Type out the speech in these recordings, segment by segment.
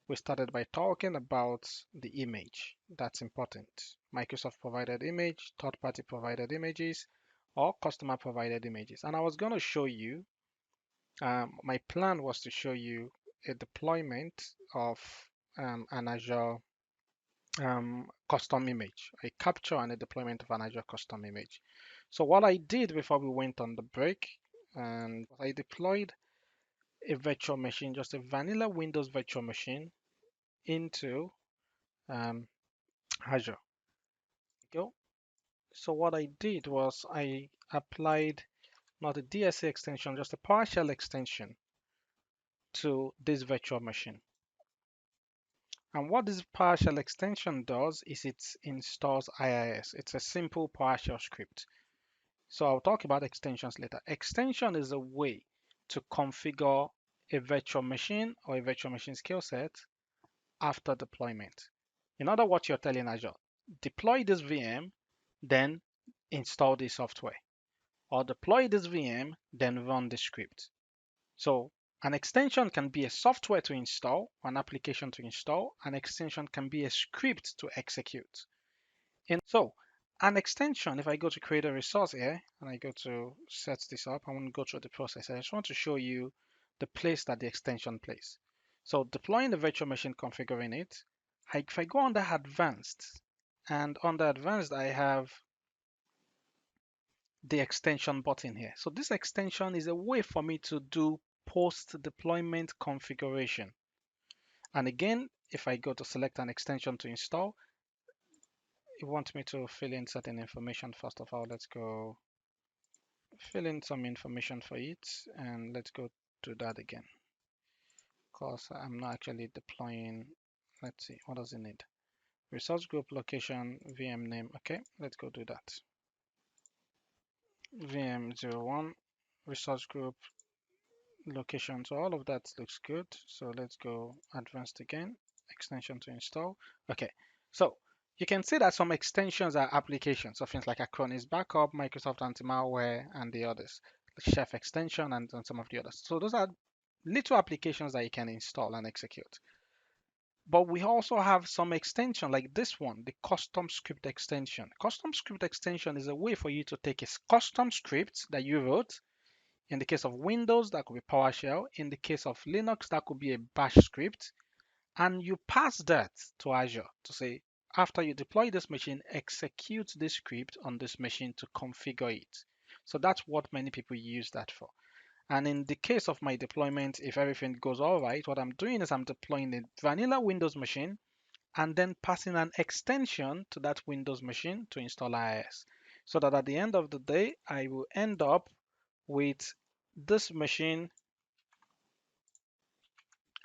we started by talking about the image. That's important. Microsoft provided image, third-party provided images, or customer provided images. And I was going to show you, my plan was to show you a deployment of an Azure custom image, a capture and a deployment of an Azure custom image. So what I did before we went on the break, and I deployed a virtual machine, just a vanilla Windows virtual machine into um, Azure. Go. So what I did was I applied not a DSA extension, just a PowerShell extension to this virtual machine. And what this PowerShell extension does is it installs IIS. It's a simple PowerShell script. So I'll talk about extensions later. Extension is a way to configure a virtual machine or a virtual machine skill set after deployment. In other words, you're telling Azure, deploy this VM, then install the software, or deploy this VM, then run the script. So an extension can be a software to install, an application to install. An extension can be a script to execute. And so an extension, if I go to create a resource here and I go to set this up, I want to go through the process. I just want to show you the place that the extension plays. So deploying the virtual machine, configuring it. If I go under advanced, and under advanced, I have the extension button here. So this extension is a way for me to do post-deployment configuration. And again, if I go to select an extension to install, you want me to fill in certain information. First of all, let's go fill in some information for it, and let's go do that again, because I'm not actually deploying. Let's see, what does it need? Resource group, location, VM name. Okay, let's go do that. VM01, resource group, location. So all of that looks good. So let's go advanced again, extension to install. Okay, so you can see that some extensions are applications of things like Acronis Backup, Microsoft Anti-Malware, and the others, Chef extension, and some of the others. So those are little applications that you can install and execute. But we also have some extension like this one, the custom script extension. Custom script extension is a way for you to take a custom script that you wrote. In the case of Windows, that could be PowerShell. In the case of Linux, that could be a bash script. And you pass that to Azure to say, after you deploy this machine, execute this script on this machine to configure it. So that's what many people use that for. And in the case of my deployment, if everything goes all right, what I'm doing is I'm deploying a vanilla Windows machine and then passing an extension to that Windows machine to install IIS. So that at the end of the day, I will end up with this machine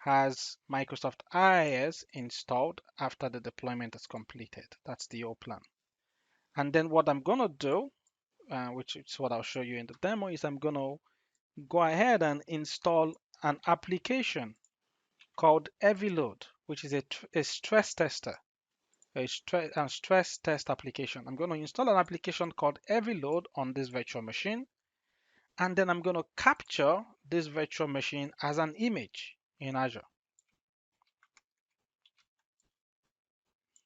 has Microsoft IIS installed after the deployment is completed. That's the old plan. And then what I'm going to do, which is what I'll show you in the demo, is I'm going to go ahead and install an application called HeavyLoad, which is a stress tester, a stress test application. I'm going to install an application called HeavyLoad on this virtual machine, and then I'm going to capture this virtual machine as an image in Azure.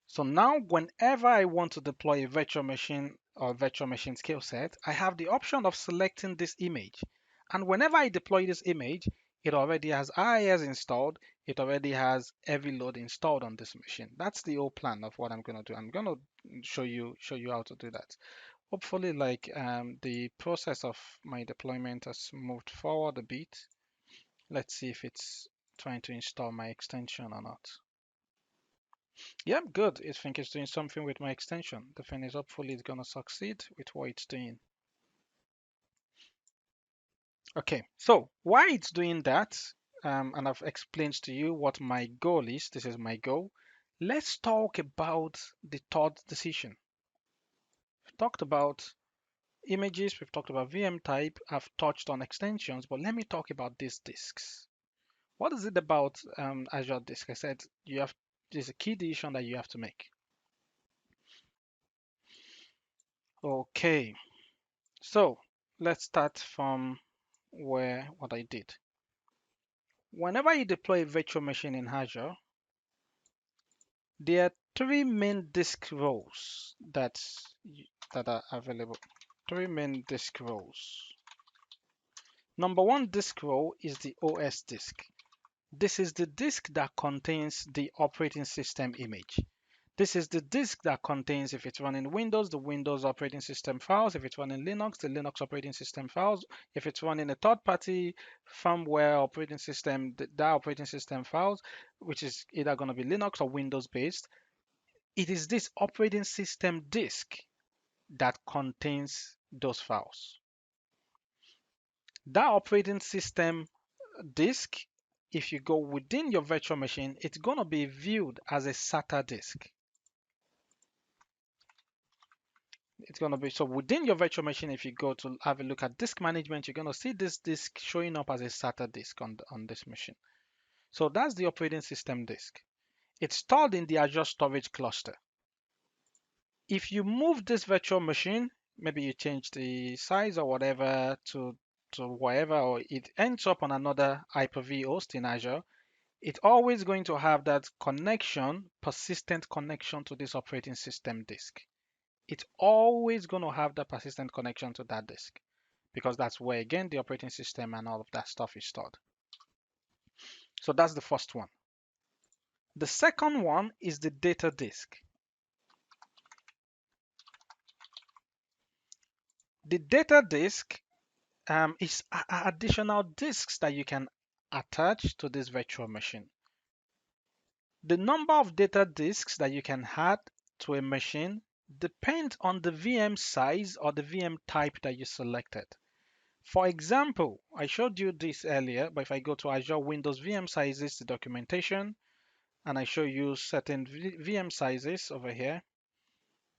So now whenever I want to deploy a virtual machine or virtual machine skill set, I have the option of selecting this image. And whenever I deploy this image, it already has IIS installed. It already has HeavyLoad installed on this machine. That's the old plan of what I'm going to do. I'm going to show you how to do that. Hopefully, like the process of my deployment has moved forward a bit. Let's see if it's trying to install my extension or not. Yeah, good. I think it's doing something with my extension. The thing is, hopefully it's gonna succeed with what it's doing. Okay, so why it's doing that, and I've explained to you what my goal is. This is my goal. Let's talk about the third decision. We've talked about images, we've talked about VM type, I've touched on extensions, but let me talk about these disks. What is it about Azure Disk? I said there's a key decision that you have to make. Okay, so let's start from what I did. Whenever you deploy a virtual machine in Azure, There are three main disk roles that are available. Three main disk roles. Number one disk role is the OS disk. This is the disk that contains the operating system image. This is the disk that contains, if it's running Windows, the Windows operating system files. If it's running Linux, the Linux operating system files. If it's running a third-party firmware operating system, that operating system files, which is either going to be Linux or Windows based. It is this operating system disk that contains those files. That operating system disk, if you go within your virtual machine, it's going to be viewed as a SATA disk. It's going to be so within your virtual machine. If you go to have a look at disk management, you're going to see this disk showing up as a SATA disk on this machine. So that's the operating system disk. It's stored in the Azure storage cluster. If you move this virtual machine, maybe you change the size or whatever to wherever, or it ends up on another Hyper-V host in Azure, it's always going to have that connection, persistent connection to this operating system disk. It's always going to have that persistent connection to that disk because that's where, again, the operating system and all of that stuff is stored. So that's the first one. The second one is the data disk. The data disk is additional disks that you can attach to this virtual machine. The number of data disks that you can add to a machine depends on the VM size or the VM type that you selected. For example, I showed you this earlier, but if I go to Azure Windows VM sizes, the documentation, and I show you certain VM sizes over here,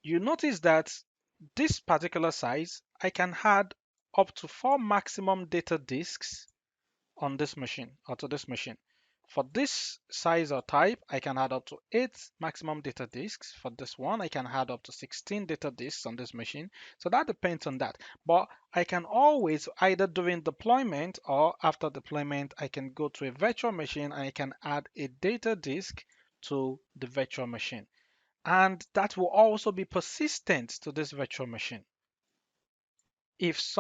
you notice that this particular size, I can add up to 4 maximum data disks on this machine or to this machine. For this size or type, I can add up to 8 maximum data disks. For this one, I can add up to 16 data disks on this machine. So that depends on that. But I can always, either during deployment or after deployment, I can go to a virtual machine and I can add a data disk to the virtual machine. And that will also be persistent to this virtual machine. If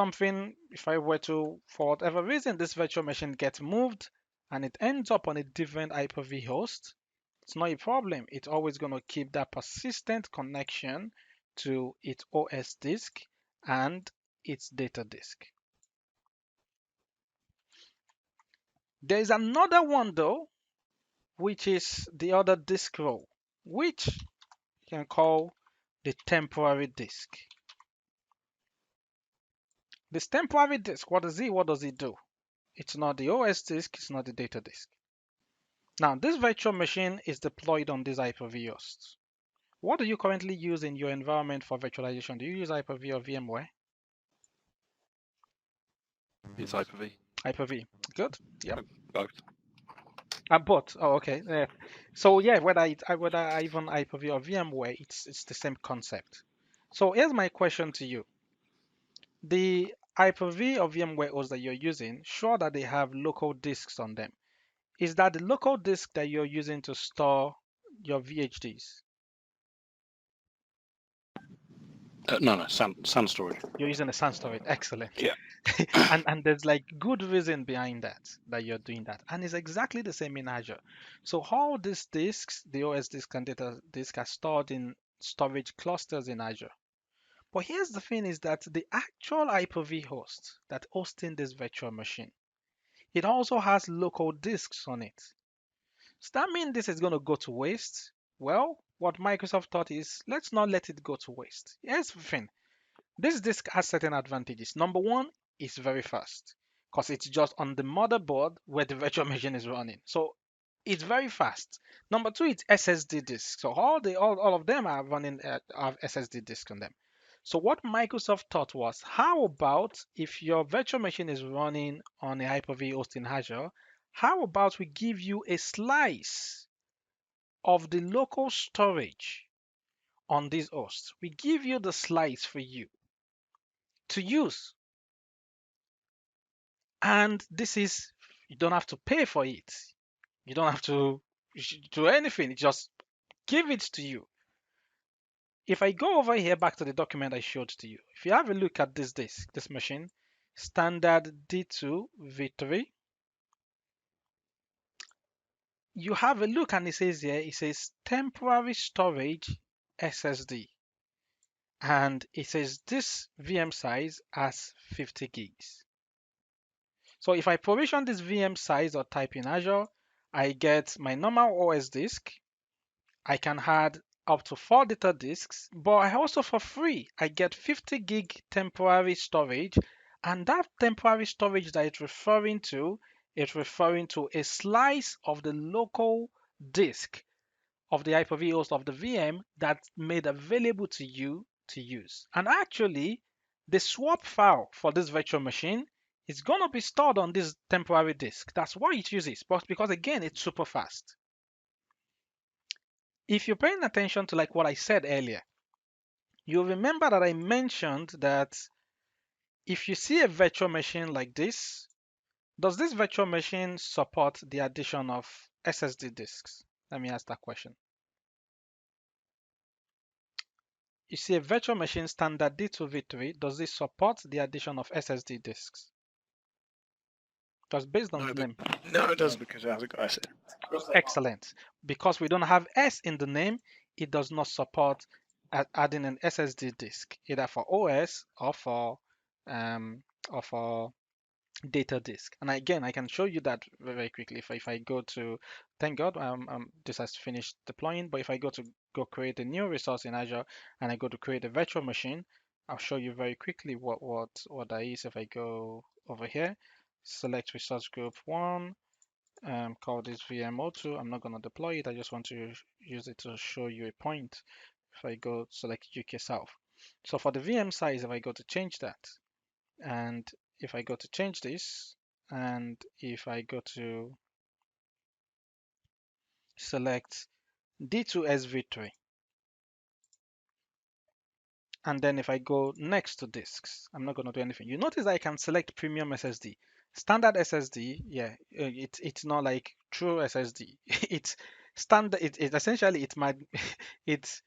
I were to, for whatever reason, this virtual machine gets moved and it ends up on a different Hyper-V host, it's not a problem. It's always going to keep that persistent connection to its OS disk and its data disk. There is another one though, which is the other disk role, which you can call the temporary disk. This temporary disk, what is it? What does it do? It's not the OS disk, it's not the data disk. Now, this virtual machine is deployed on this Hyper-V host. What do you currently use in your environment for virtualization? Do you use Hyper-V or VMware? It's Hyper-V. Hyper-V. Good. Yep. Both. Both. Oh, okay. Yeah. So yeah, whether I even Hyper-V or VMware, it's the same concept. So here's my question to you: the Hyper-V or VMware host that you're using, sure that they have local disks on them. Is that the local disk that you're using to store your VHDs? No, SAN storage. You're using a SAN storage. Excellent. Yeah. and there's like good reason behind that you're doing that. And it's exactly the same in Azure. So all these disks, the OS disk and data disk, are stored in storage clusters in Azure. But here's the thing is that the actual Hyper-V host that hosting this virtual machine, it also has local disks on it. Does that mean this is going to go to waste? Well, what Microsoft thought is, let's not let it go to waste. Here's the thing. This disk has certain advantages. Number one, it's very fast because it's just on the motherboard where the virtual machine is running. So it's very fast. Number two, it's SSD disk. So all of them are running have SSD disk on them. So what Microsoft thought was, how about if your virtual machine is running on a Hyper-V host in Azure, how about we give you a slice of the local storage on this host? We give you the slice for you to use. And this is, you don't have to pay for it. You don't have to do anything. It's just give it to you. If I go over here back to the document I showed to you, if you have a look at this disk, this machine, standard D2 V3, you have a look and it says here, it says temporary storage SSD. And it says this VM size as 50 gigs. So if I provision this VM size or type in Azure, I get my normal OS disk. I can add up to 4 data disks, but I also for free, I get 50 gig temporary storage. And that temporary storage that it's referring to a slice of the local disk of the Hyper-V host of the VM that's made available to you to use. And actually, the swap file for this virtual machine is going to be stored on this temporary disk. That's why it uses, but because again, it's super fast. If you're paying attention to like what I said earlier, you'll remember that I mentioned that if you see a virtual machine like this, does this virtual machine support the addition of SSD disks? Let me ask that question. You see a virtual machine standard D2V3, does this support the addition of SSD disks? Because based on No, the but name, no, it doesn't because it has a guy said. excellent. Because we don't have S in the name, it does not support adding an SSD disk, either for OS um, or for data disk. And again, I can show you that very quickly. If I go to, thank God, this has finished deploying. But if I go create a new resource in Azure and I go to create a virtual machine, I'll show you very quickly what that is. If I go over here, select resource group one, call this VM02. I'm not going to deploy it. I just want to use it to show you a point. If I go select UK South. So for the VM size, if I go to change that, and if I go to change this, and if I go to select D2SV3, and then if I go next to disks, I'm not going to do anything. You notice I can select premium SSD. Standard SSD, yeah, it's not like true SSD. It's standard. It essentially it might it's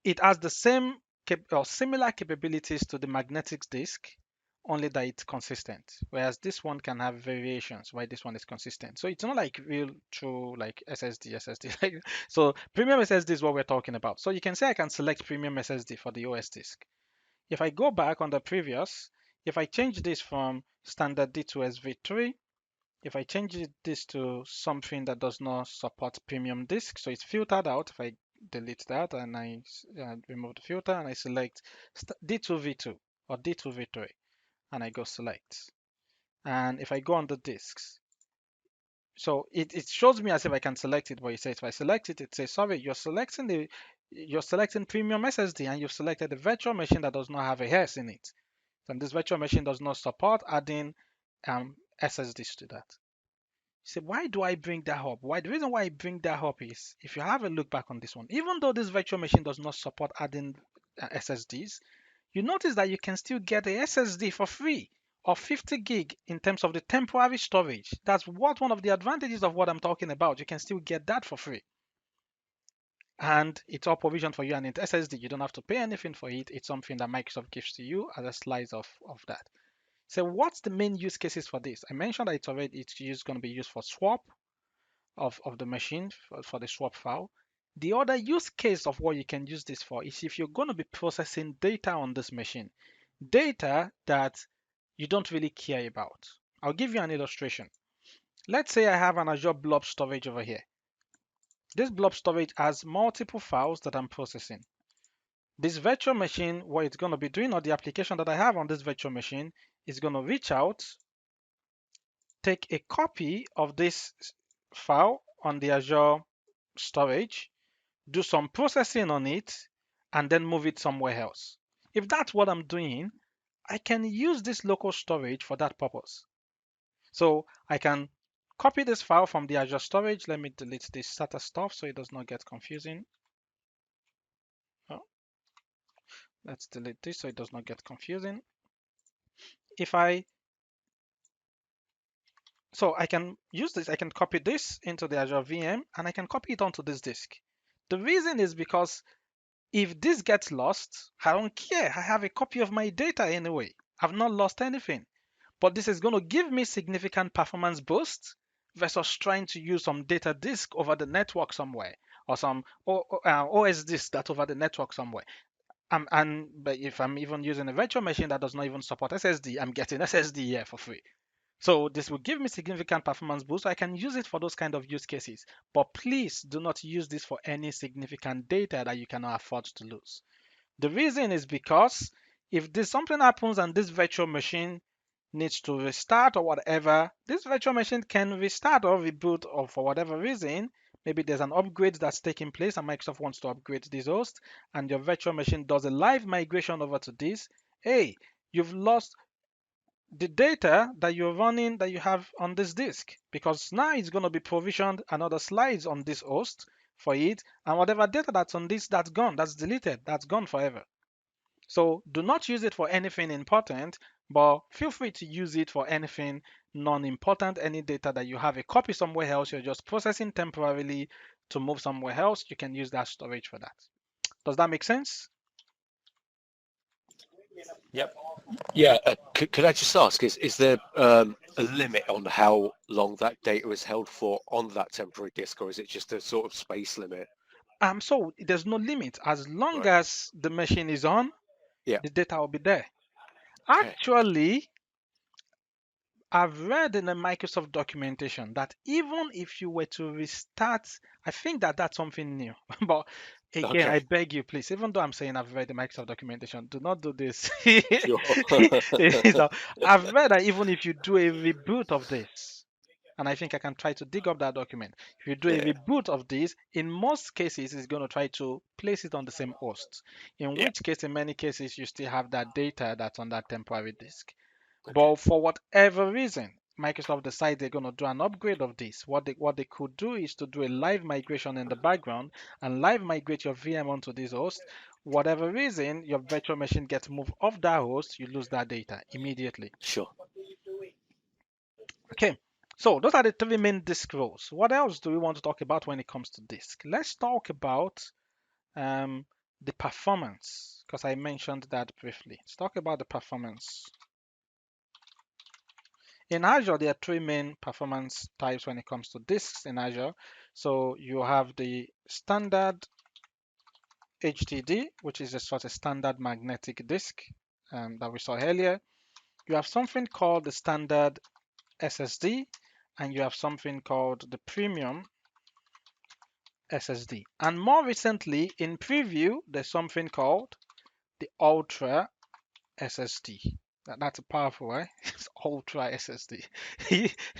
it has the same or similar capabilities to the magnetic disk, only that it's consistent. Whereas this one can have variations, while this one is consistent. So it's not like real true like SSD. So premium SSD is what we're talking about. So you can say I can select premium SSD for the OS disk. If I go back on the previous, if I change this from standard D2SV3, if I change this to something that does not support premium disk, so it's filtered out. If I delete that and I remove the filter and I select D2V2 or D2V3 and I go select. And if I go on the disks, so it shows me as if I can select it, but it says if I select it, it says sorry, you're selecting premium SSD and you've selected a virtual machine that does not have a S in it. And this virtual machine does not support adding SSDs to that. You say, why do I bring that up? Why? The reason why I bring that up is if you have a look back on this one, even though this virtual machine does not support adding SSDs, you notice that you can still get a SSD for free of 50 gig in terms of the temporary storage. That's what one of the advantages of what I'm talking about. You can still get that for free. And it's all provisioned for you. And it's SSD. You don't have to pay anything for it. It's something that Microsoft gives to you as a slice of that. So what's the main use cases for this? I mentioned that it's going to be used for swap of the machine for the swap file. The other use case of what you can use this for is if you're going to be processing data on this machine, data that you don't really care about. I'll give you an illustration. Let's say I have an Azure Blob storage over here. This blob storage has multiple files that I'm processing. This virtual machine, what it's going to be doing, or the application that I have on this virtual machine, is going to reach out, take a copy of this file on the Azure storage, do some processing on it, and then move it somewhere else. If that's what I'm doing, I can use this local storage for that purpose. So I can copy this file from the Azure storage. Let me delete this SATA stuff so it does not get confusing. Oh, let's delete this so it does not get confusing. If I So I can use this, I can copy this into the Azure VM and I can copy it onto this disk. The reason is because if this gets lost, I don't care. I have a copy of my data anyway. I've not lost anything. But this is going to give me significant performance boost versus trying to use some data disk over the network somewhere or some OS disk that's over the network somewhere. But if I'm even using a virtual machine that does not even support SSD, I'm getting SSD here for free. So this will give me significant performance boost. So I can use it for those kind of use cases. But please do not use this for any significant data that you cannot afford to lose. The reason is because if this something happens and this virtual machine needs to restart or whatever, this virtual machine can restart or reboot or for whatever reason. Maybe there's an upgrade that's taking place and Microsoft wants to upgrade this host and your virtual machine does a live migration over to this. Hey, you've lost the data that you're running that you have on this disk because now it's going to be provisioned another slides on this host for it, and whatever data that's on this, that's gone, that's deleted, that's gone forever. So do not use it for anything important, but feel free to use it for anything non-important. Any data that you have a copy somewhere else, you're just processing temporarily to move somewhere else, you can use that storage for that. Does that make sense? Yep. Yeah. Could I just ask, is there a limit on how long that data is held for on that temporary disk, or is it just a sort of space limit? So there's no limit. As long Right. as the machine is on, Yeah. the data will be there. Okay. Actually, I've read in the Microsoft documentation that even if you were to restart, I think that that's something new. But again, Okay. I beg you, please, even though I'm saying I've read the Microsoft documentation, do not do this. Sure. So I've read that even if you do a reboot of this, and I think I can try to dig up that document. If you do a Yeah. reboot of this, in most cases, it's going to try to place it on the same host. In Yeah. which case, in many cases, you still have that data that's on that temporary disk. Okay. But for whatever reason, Microsoft decided they're going to do an upgrade of this. What they could do is to do a live migration in the background and live migrate your VM onto this host. Whatever reason, your virtual machine gets moved off that host, you lose that data immediately. Sure. Okay, so those are the three main disk roles. What else do we want to talk about when it comes to disk? Let's talk about the performance, because I mentioned that briefly. Let's talk about the performance. In Azure, there are three main performance types when it comes to disks in Azure. So you have the standard HDD, which is a sort of standard magnetic disk that we saw earlier. You have something called the standard SSD, and you have something called the premium SSD. And more recently, in preview, there's something called the Ultra SSD. That's a powerful, right? It's Ultra SSD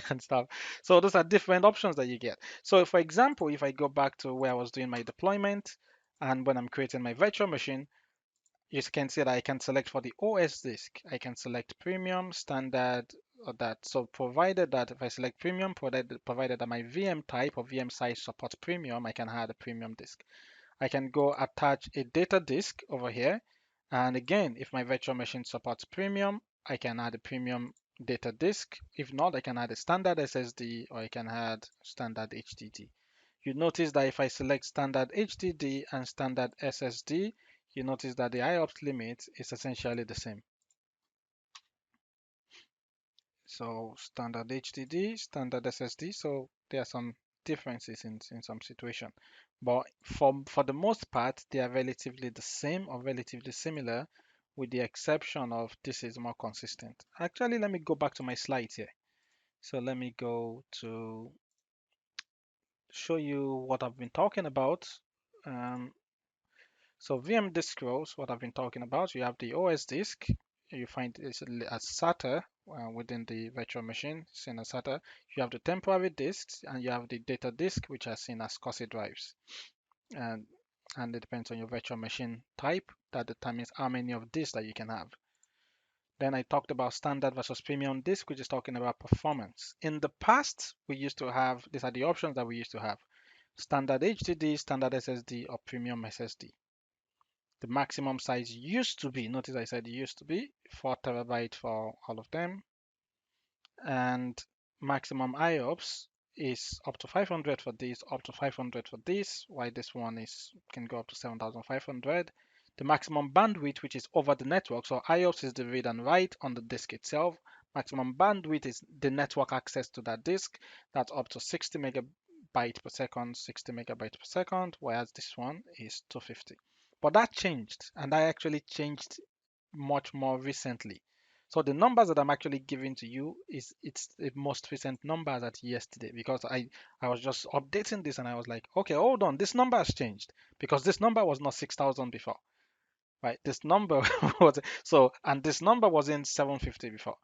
and stuff. So those are different options that you get. So for example, if I go back to where I was doing my deployment and when I'm creating my virtual machine, you can see that I can select for the OS disk. I can select premium, standard, or that. So provided that if I select premium, provided that my VM type or VM size supports premium, I can add a premium disk. I can go attach a data disk over here. And again, if my virtual machine supports premium, I can add a premium data disk. If not, I can add a standard SSD or I can add standard HDD. You notice that if I select standard HDD and standard SSD, you notice that the IOPS limit is essentially the same. So standard HDD, standard SSD. So there are some differences in some situation. But for the most part, they are relatively the same or relatively similar with the exception of this is more consistent. Actually, let me go back to my slides here. So let me go to show you what I've been talking about. Um, So VM disk rows, what I've been talking about, you have the OS disk. You find it's as SATA within the virtual machine, seen as SATA. You have the temporary disks, and you have the data disk, which are seen as SCSI drives. And and it depends on your virtual machine type that determines how many of these that you can have. Then I talked about standard versus premium disk, which is talking about performance. In the past, we used to have, these are the options that we used to have: standard HDD, standard SSD, or premium SSD. The maximum size used to be, notice I said used to be 4 terabyte for all of them, and maximum IOPS is up to 500 for this, up to 500 for this, while this one is can go up to 7,500. The maximum bandwidth, which is over the network, so IOPS is the read and write on the disk itself. Maximum bandwidth is the network access to that disk. That's up to 60 megabyte per second, 60 megabyte per second, whereas this one is 250. But that changed, and that actually changed much more recently. So the numbers that I'm actually giving to you it's the most recent numbers at yesterday, because I was just updating this and I was like, okay, hold on, this number has changed because this number was not 6,000 before, right? This number was so, and this number was in 750 before,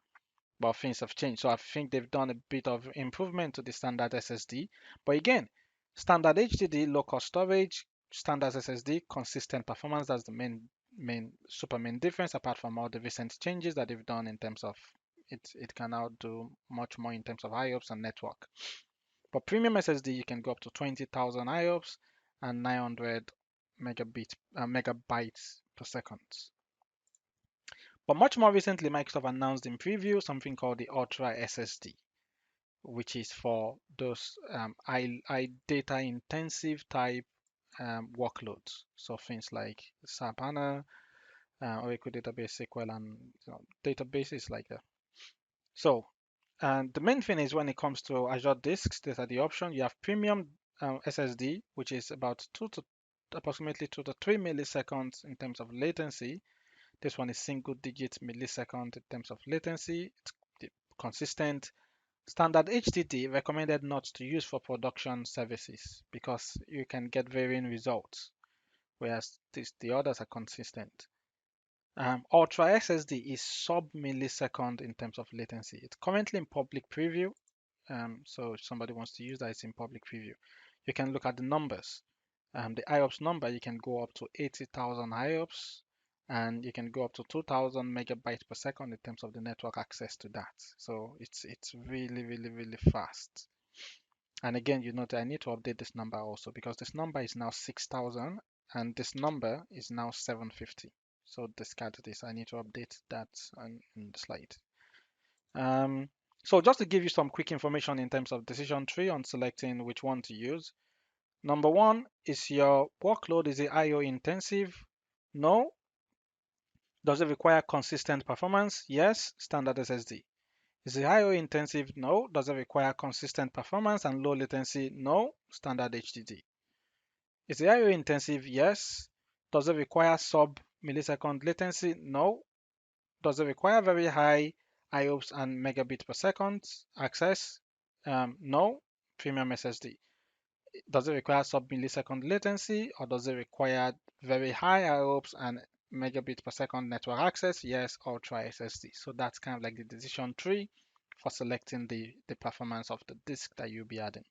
but things have changed. So I think they've done a bit of improvement to the standard SSD. But again, standard HDD, low cost storage, standard SSD, consistent performance. That's the main difference, apart from all the recent changes that they've done in terms of it can now do much more in terms of IOPS and network. But premium SSD, you can go up to 20,000 IOPS and 900 megabytes per second. But much more recently, Microsoft announced in preview something called the Ultra SSD, which is for those high data intensive type workloads. So things like SAP HANA, Oracle Database, SQL, and databases like that. So, and the main thing is when it comes to Azure disks, these are the options. You have premium SSD, which is about approximately 2 to 3 milliseconds in terms of latency. This one is single digit millisecond in terms of latency. It's consistent. Standard HDD recommended not to use for production services because you can get varying results, whereas the others are consistent. Ultra SSD is sub millisecond in terms of latency. It's currently in public preview. So if somebody wants to use that, it's in public preview. You can look at the numbers. The IOPS number, you can go up to 80,000 IOPS, and you can go up to 2,000 megabytes per second in terms of the network access to that. So it's really fast. And again, you note I need to update this number also because this number is now 6,000 and this number is now 750. So discard this. I need to update that in the slide. So just to give you some quick information in terms of decision tree on selecting which one to use. Number one is your workload. Is it IO intensive? No. Does it require consistent performance? Yes. Standard SSD. Is it IO intensive? No. Does it require consistent performance and low latency? No. Standard HDD. Is it IO intensive? Yes. Does it require sub millisecond latency? No. Does it require very high IOPS and megabit per second access? No. Premium SSD. Does it require sub millisecond latency, or does it require very high IOPS and megabit per second network access? Yes, Ultra SSD. So that's kind of like the decision tree for selecting the performance of the disk that you'll be adding.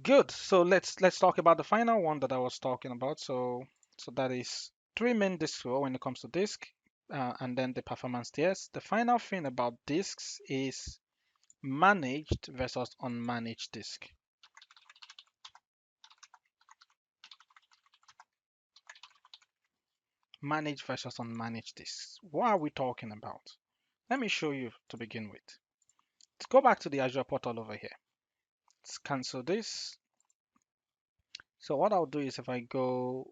Good. So let's talk about the final one that I was talking about. So that is three main disks when it comes to disk, and then the performance tiers. The final thing about disks is managed versus unmanaged disk. Managed versus unmanaged disks. What are we talking about? Let me show you to begin with. Let's go back to the Azure portal over here. Let's cancel this. So what I'll do is if I go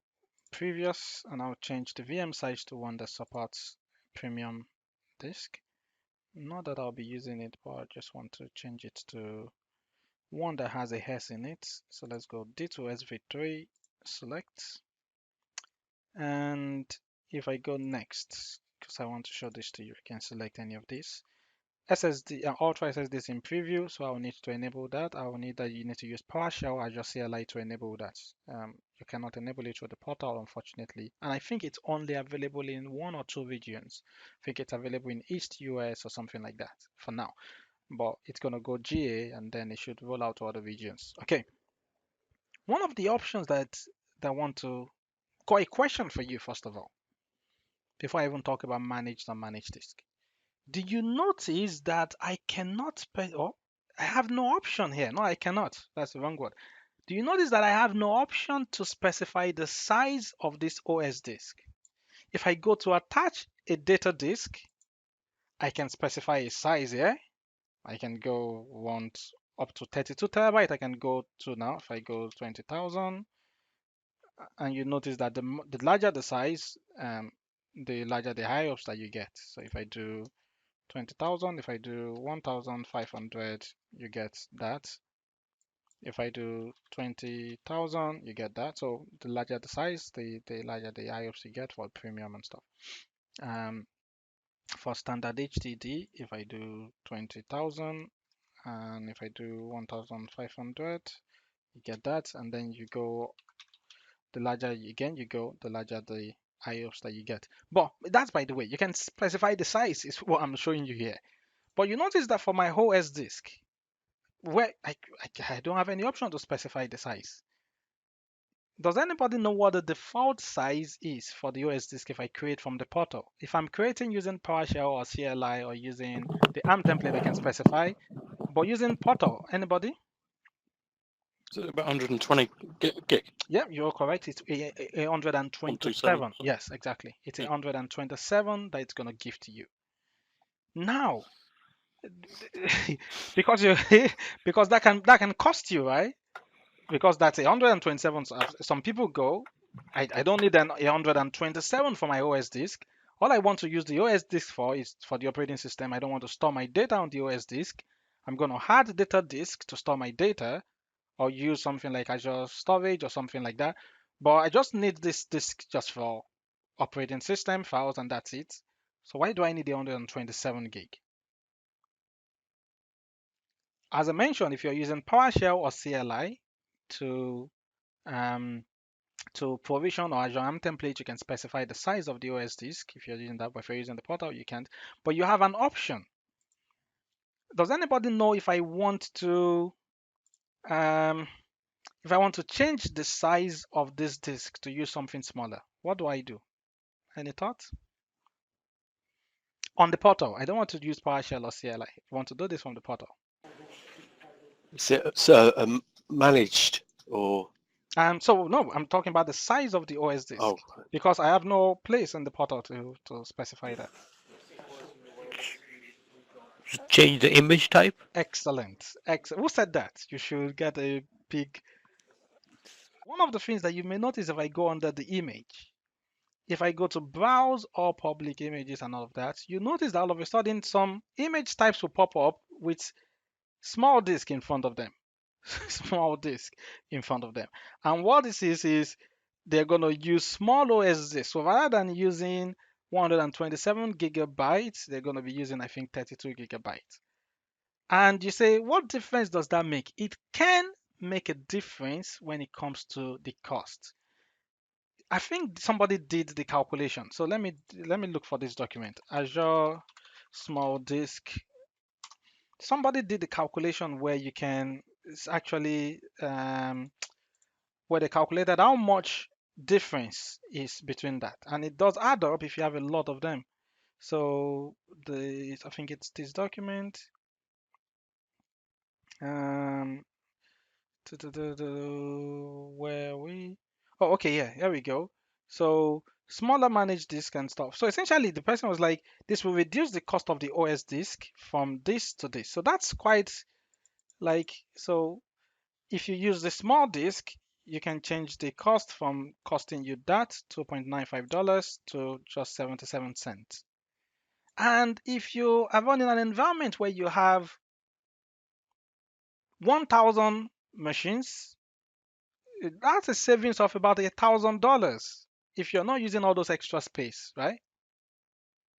previous and I'll change the VM size to one that supports premium disk. Not that I'll be using it, but I just want to change it to one that has a S in it. So let's go D2SV3, select. And if I go next, because I want to show this to you, you can select any of these. SSD, Ultra SSD is in preview, so I will need to enable that. I will need that you need to use PowerShell Azure CLI to enable that. You cannot enable it through the portal, unfortunately. And I think it's only available in one or two regions. I think it's available in East US or something like that for now. But it's going to go GA and then it should roll out to other regions. Okay. One of the options that I want to got a question for you, first of all, before I even talk about managed and unmanaged disk. Do you notice that I cannot I have no option here? No, I cannot. That's the wrong word. Do you notice that I have no option to specify the size of this OS disk? If I go to attach a data disk, I can specify a size here. I can go want up to 32 terabyte. I can go to now if I go 20,000, and you notice that the larger the size, the larger the IOPS that you get. So if I do 20,000, if I do 1,500, you get that. If I do 20,000, you get that. So the larger the size, the larger the IOPS you get for premium and stuff. Um, for standard HDD, if I do 20,000 and if I do 1,500, you get that. And then you go, the larger again you go, the larger the IOPS that you get. But that's by the way, you can specify the size is what I'm showing you here. But you notice that for my OS disk, where I don't have any option to specify the size. Does anybody know what the default size is for the OS disk if I create from the portal? If I'm creating using PowerShell or CLI or using the ARM template, I can specify. But using portal, anybody? So about 120 gig. Yeah, you're correct. It's 127. 127. Yes, exactly. It's Yeah. 127 that it's gonna give to you. Now, because you because that can cost you, right? Because that's 127. So some people go, I don't need an 127 for my OS disk. All I want to use the OS disk for is for the operating system. I don't want to store my data on the OS disk. I'm going to add data disk to store my data or use something like Azure Storage or something like that. But I just need this disk just for operating system files and that's it. So why do I need the 127 gig? As I mentioned, if you're using PowerShell or CLI to um, to provision or Azure ARM template, you can specify the size of the OS disk. If you're using that, but if you're using the portal, you can't. But you have an option. Does anybody know um, if I want to change the size of this disk to use something smaller? What do I do? Any thoughts? On the portal, I don't want to use PowerShell or CLI. I want to do this from the portal. Is it so managed or? So no, I'm talking about the size of the OS disk Oh, because I have no place in the portal to specify that. Change the image type. Excellent. Excellent. Who said that? You should get a big. One of the things that you may notice if I go under the image, if I go to browse all public images and all of that, you notice that all of a sudden some image types will pop up with small disk in front of them. Small disk in front of them. And what this is they're going to use small OS disk. So rather than using 127 gigabytes, they're going to be using, I think, 32 gigabytes. And you say, what difference does that make? It can make a difference when it comes to the cost. I think somebody did the calculation. So let me look for this document. Azure small disk. Somebody did the calculation where you can, it's actually where they calculated how much difference is between that, and it does add up if you have a lot of them. So I think it's this document. Um, where are we? Oh, okay, yeah, here we go. So smaller managed disk and stuff. So essentially, the person was like, this will reduce the cost of the OS disk from this to this. So that's quite like, so if you use the small disk, you can change the cost from costing you that $2.95 to just 77 cents. And if you are running an environment where you have 1,000 machines, that's a savings of about $1,000 if you're not using all those extra space, right?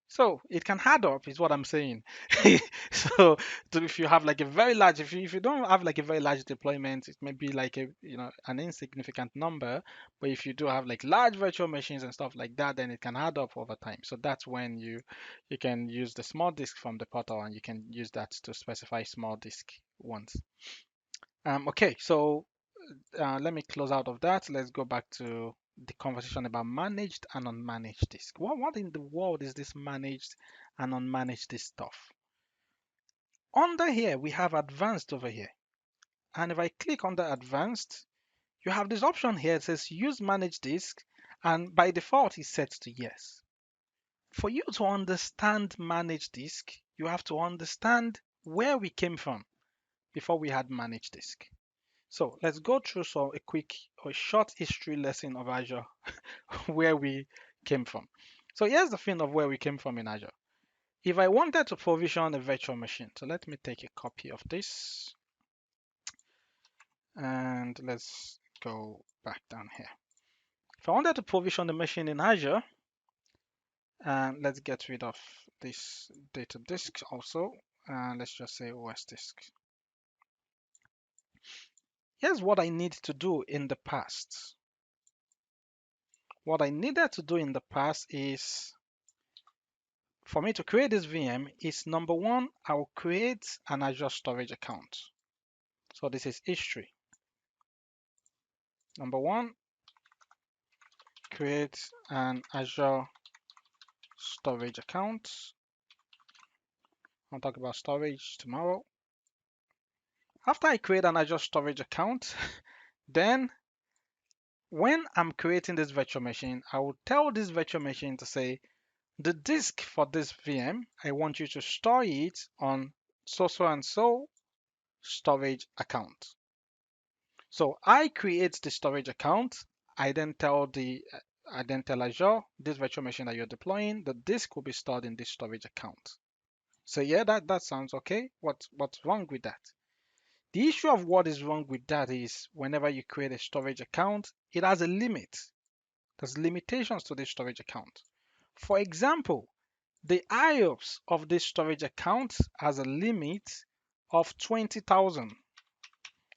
So it can add up, is what I'm saying. So if you have like a very large, if you don't have like a very large deployment, it may be like an insignificant number. But if you do have like large virtual machines and stuff like that, then it can add up over time. So that's when you can use the small disk from the portal, and you can use that to specify small disk ones. Okay, so let me close out of that. Let's go back to the conversation about managed and unmanaged disk. What in the world is this managed and unmanaged disk stuff? Under here, we have advanced over here. And if I click on the advanced, you have this option here. It says use managed disk. And by default, it's set to yes. For you to understand managed disk, you have to understand where we came from before we had managed disk. So let's go through a quick or short history lesson of Azure where we came from. So here's the thing of where we came from in Azure. If I wanted to provision a virtual machine, so let me take a copy of this and let's go back down here. If I wanted to provision the machine in Azure, and let's get rid of this data disk also, and let's just say OS disk. Here's what I need to do in the past. What I needed to do in the past is, for me to create this VM, is number one, I'll create an Azure storage account. So this is history. Number one, create an Azure storage account. I'll talk about storage tomorrow. After I create an Azure storage account, then when I'm creating this virtual machine, I will tell this virtual machine to say, the disk for this VM, I want you to store it on so and so storage account. So I create the storage account. I then tell Azure, this virtual machine that you're deploying, the disk will be stored in this storage account. So yeah, that sounds okay. What's wrong with that? The issue of what is wrong with that is whenever you create a storage account, it has a limit. There's limitations to this storage account. For example, the IOPS of this storage account has a limit of 20,000.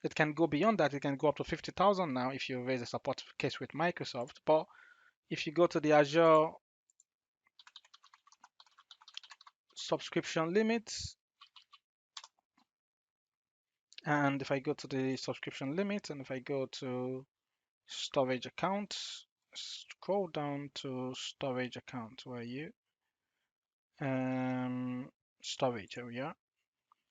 It can go beyond that. It can go up to 50,000 now if you raise a support case with Microsoft. But if you go to the Azure subscription limits, and if I go to the subscription limit, and if I go to storage account, scroll down to storage account, where are you? Storage, here we are.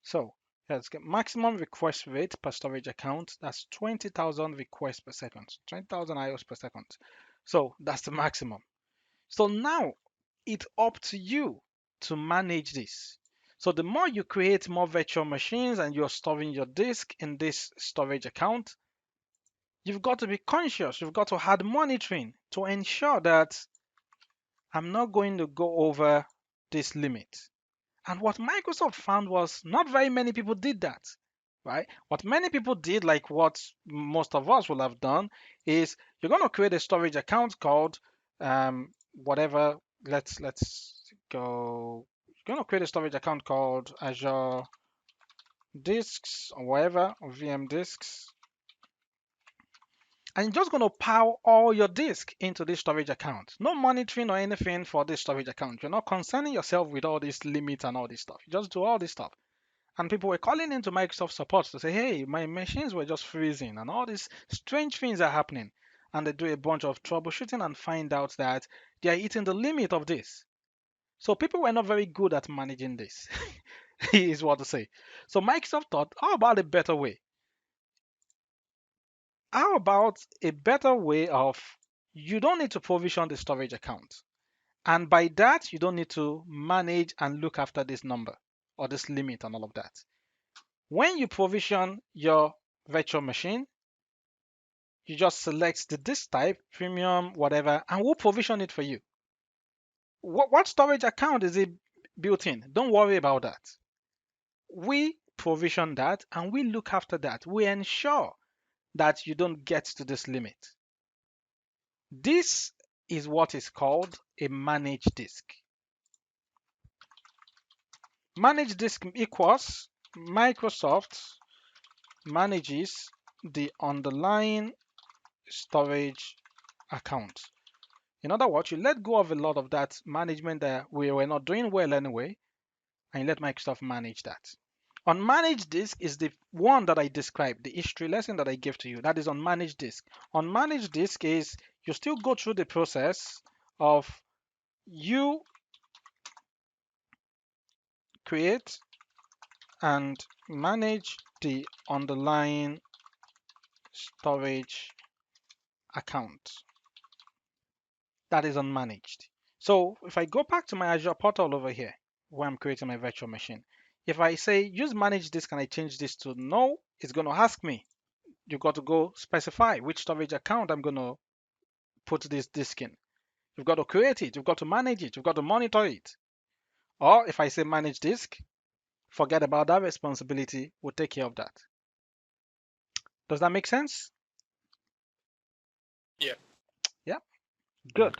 So let's get maximum request rate per storage account. That's 20,000 requests per second, 20,000 IOs per second. So that's the maximum. So now it's up to you to manage this. So the more you create more virtual machines and you're storing your disk in this storage account, you've got to be conscious. You've got to add monitoring to ensure that I'm not going to go over this limit. And what Microsoft found was not very many people did that, right? What many people did, like what most of us will have done, is you're going to create a storage account called whatever. Let's go. You're going to create a storage account called Azure Disks or whatever, or VM Disks, and you're just going to power all your disk into this storage account. No monitoring or anything for this storage account. You're not concerning yourself with all these limits and all this stuff. You just do all this stuff. And people were calling into Microsoft support to say, hey, my machines were just freezing and all these strange things are happening. And they do a bunch of troubleshooting and find out that they are hitting the limit of this. So people were not very good at managing this, is what to say. So Microsoft thought, how about a better way? How about a better way of, you don't need to provision the storage account. And by that, you don't need to manage and look after this number or this limit and all of that. When you provision your virtual machine, you just select the disk type, premium, whatever, and we'll provision it for you. What storage account is it built in? Don't worry about that. We provision that and we look after that. We ensure that you don't get to this limit. This is what is called a managed disk. Managed disk equals Microsoft manages the underlying storage account. In other words, you let go of a lot of that management that we were not doing well anyway, and you let Microsoft manage that. Unmanaged disk is the one that I described, the history lesson that I gave to you. That is unmanaged disk. Unmanaged disk is you still go through the process of you create and manage the underlying storage account. That is unmanaged. So if I go back to my Azure portal over here, where I'm creating my virtual machine, If I say use manage disk and I change this to no, it's going to ask me. You've got to go specify which storage account I'm going to put this disk in. You've got to create it. You've got to manage it. You've got to monitor it. Or if I say manage disk, forget about that responsibility. We'll take care of that. Does that make sense? Yeah. Yeah. Good.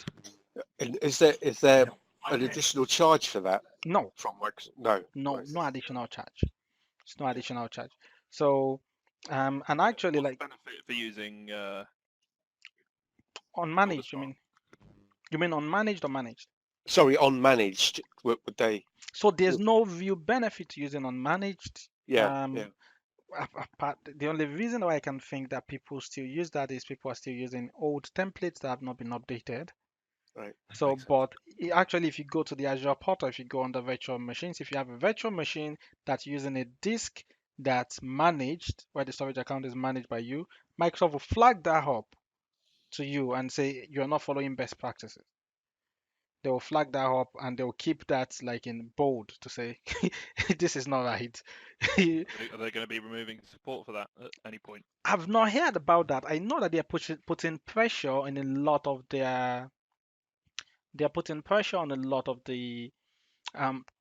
And is there an additional charge for that No, from Microsoft? No. no, Right. no additional charge. It's no additional charge. So, and actually, What's like the benefit for using unmanaged, you mean unmanaged or managed? Sorry, unmanaged. Would they? So there's no real benefit to using unmanaged. Yeah. Yeah. The only reason why I can think that people still use that is people are still using old templates that have not been updated. Right. So, but actually, if you go to the Azure portal, if you go under virtual machines, if you have a virtual machine that's using a disk that's managed, where the storage account is managed by you, Microsoft will flag that up to you and say you're not following best practices. They will flag that up and they'll keep that like in bold to say this is not right. are they going to be removing support for that at any point? I've not heard about that. I know that they're putting pressure on a lot of they're putting pressure on a lot of the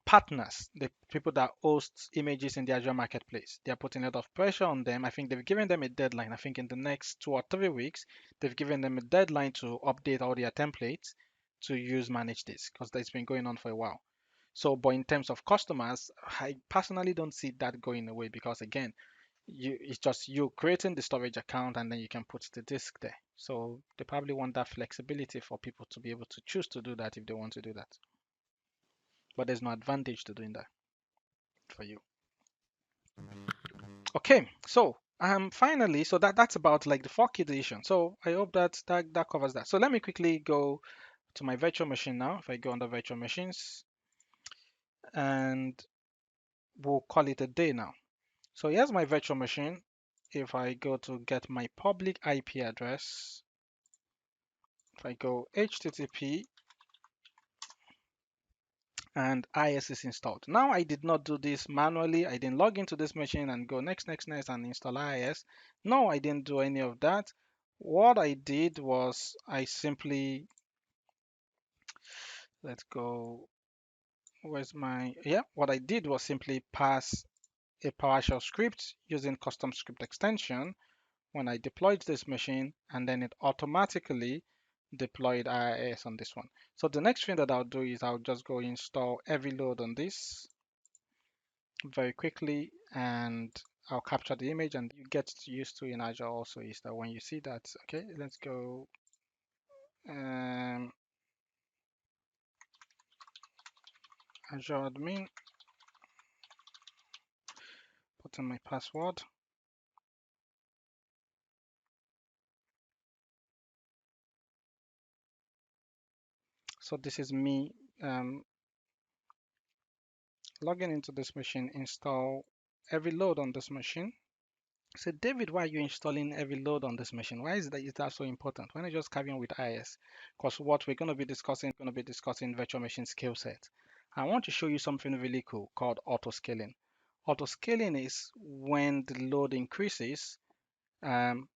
partners, the people that host images in the Azure marketplace. They're putting a lot of pressure on them. I think they've given them a deadline. I think in the next 2 or 3 weeks, they've given them a deadline to update all their templates to use manage this because that's been going on for a while. So, but in terms of customers, I personally don't see that going away because again, it's just you creating the storage account and then you can put the disk there. So they probably want that flexibility for people to be able to choose to do that if they want to do that. But there's no advantage to doing that for you. Okay, so finally, so that's about like the fork edition. So I hope that covers that. So let me quickly go to my virtual machine now. If I go under virtual machines, and we'll call it a day now. So here's my virtual machine. If I go to get my public IP address, if I go HTTP and IS is installed. Now I did not do this manually. I didn't log into this machine and go next, next, next and install IS. No, I didn't do any of that. What I did was I simply, let's go, where's my, yeah, what I did was simply pass a PowerShell script using custom script extension when I deployed this machine, and then it automatically deployed IIS on this one. So the next thing that I'll do is I'll just go install every load on this very quickly, and I'll capture the image, and you get used to in Azure also is that when you see that, okay, let's go Azure admin, put in my password. So this is me logging into this machine, install every load on this machine. So David, why are you installing every load on this machine? Why is that so important? Why not just carry on with IS? Because what we're going to be discussing virtual machine skill set. I want to show you something really cool called auto scaling. Auto scaling is when the load increases, um,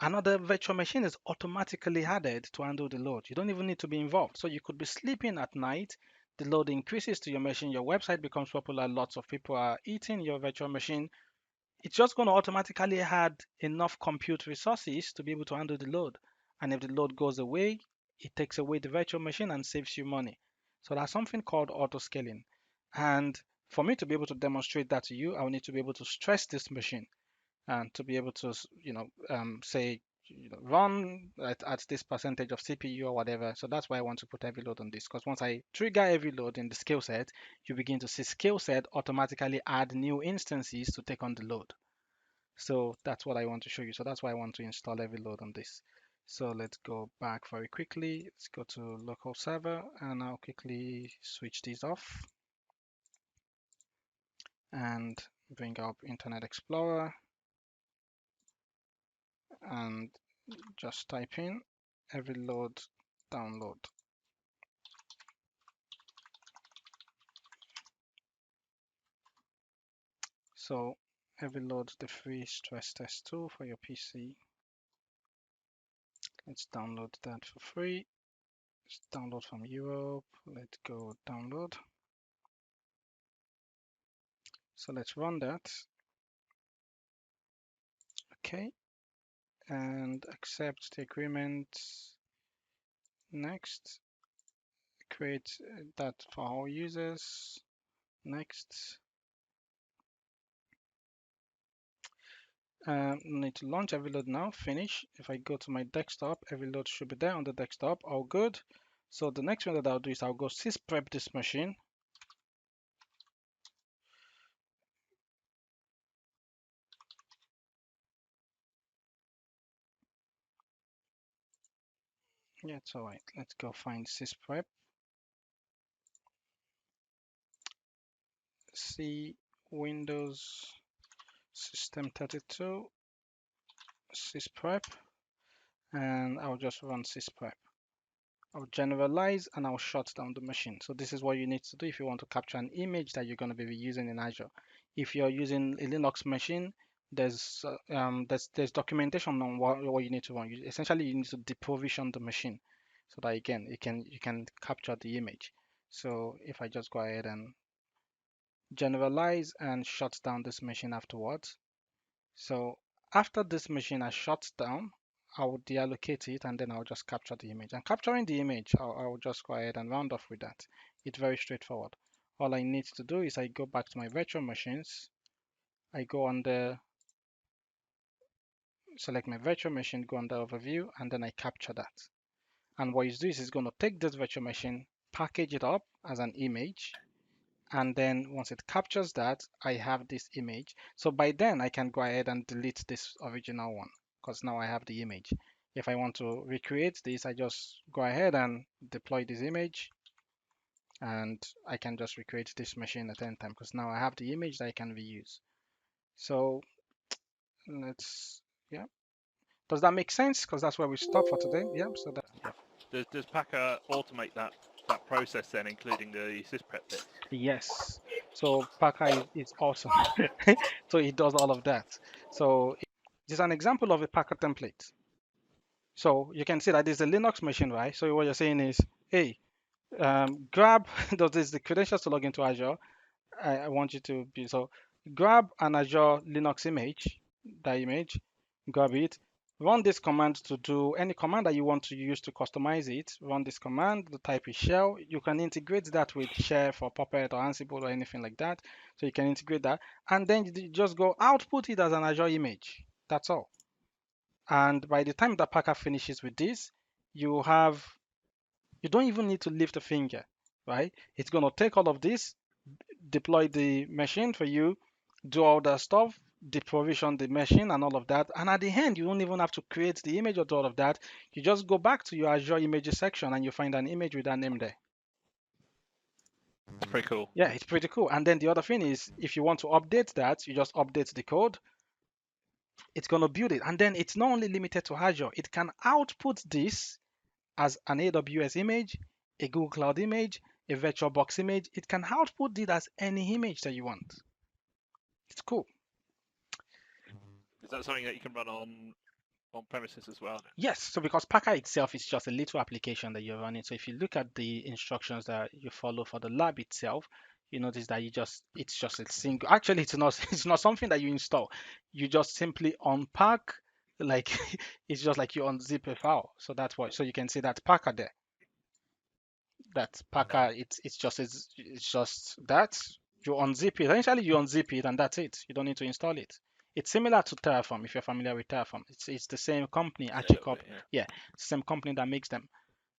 another virtual machine is automatically added to handle the load. You don't even need to be involved. So you could be sleeping at night, the load increases to your machine, your website becomes popular, lots of people are eating your virtual machine. It's just going to automatically add enough compute resources to be able to handle the load. And if the load goes away, it takes away the virtual machine and saves you money. So that's something called auto scaling. And for me to be able to demonstrate that to you, I will need to be able to stress this machine and to be able to, say, run at this percentage of CPU or whatever. So that's why I want to put heavy load on this, because once I trigger heavy load in the skill set, you begin to see skill set automatically add new instances to take on the load. So that's what I want to show you. So that's why I want to install heavy load on this. So let's go back very quickly. Let's go to local server and I'll quickly switch these off and bring up Internet Explorer and just type in heavy load download. So load the free stress test tool for your PC. Let's download that for free. Let's download from Europe. Let's go download. So let's run that. Okay. And accept the agreement. Next. Create that for our users. Next. Need to launch Everload now. Finish. If I go to my desktop, Everload should be there on the desktop. All good. So the next thing that I'll do is I'll go sysprep this machine. Yeah, it's all right. Let's go find sysprep. C Windows System 32 sysprep, and I'll just run sysprep. I'll generalize and I'll shut down the machine. So this is what you need to do if you want to capture an image that you're going to be using in Azure. If you're using a Linux machine, there's documentation on what you need to run. Essentially, you need to deprovision the machine so that again you can capture the image. So if I just go ahead and generalize and shut down this machine afterwards. So after this machine has shut down, I will deallocate it and then I'll just capture the image. And capturing the image, I'll just go ahead and round off with that. It's very straightforward. All I need to do is I go back to my virtual machines. I go on the select my virtual machine, go on the overview, and then I capture that. And what it is going to take this virtual machine, package it up as an image, and then once it captures that, I have this image. So by then I can go ahead and delete this original one because now I have the image. If I want to recreate this, I just go ahead and deploy this image, and I can just recreate this machine at any time because now I have the image that I can reuse. So let's, yeah. Does that make sense? Because that's where we stop for today. Yeah, so that, yeah. Does Packer automate that process then, including the sysprep bit? Yes. So Packer is awesome. So it does all of that. So this is an example of a Packer template. So you can see that it's a Linux machine, right? So what you're saying is, hey, grab does this the credentials to log into Azure. I want you to be so grab an Azure Linux image, that image, grab it, run this command to do any command that you want to use to customize it. Run this command, the type is shell. You can integrate that with Chef or Puppet or Ansible or anything like that. So you can integrate that, and then you just go output it as an Azure image. That's all. And by the time that Packer finishes with this, you don't even need to lift a finger, right? It's going to take all of this, deploy the machine for you, do all that stuff, deprovision the machine and all of that. And at the end, you don't even have to create the image or do all of that. You just go back to your Azure images section and you find an image with that name there. It's pretty cool. Yeah, it's pretty cool. And then the other thing is, if you want to update that, you just update the code. It's going to build it. And then it's not only limited to Azure, it can output this as an AWS image, a Google Cloud image, a VirtualBox image. It can output it as any image that you want. It's cool. Is that something that you can run on premises as well? Yes, so because Packer itself is just a little application that you're running. So if you look at the instructions that you follow for the lab itself, you notice that it's just a single. Actually, it's not something that you install. You just simply unpack, like it's just like you unzip a file. So that's why. So you can see that Packer there. That Packer, it's just that you unzip it. Essentially, you unzip it and that's it. You don't need to install it. It's similar to Terraform if you're familiar with Terraform. It's the same company, Archicop. Yeah, it's the same company that makes them.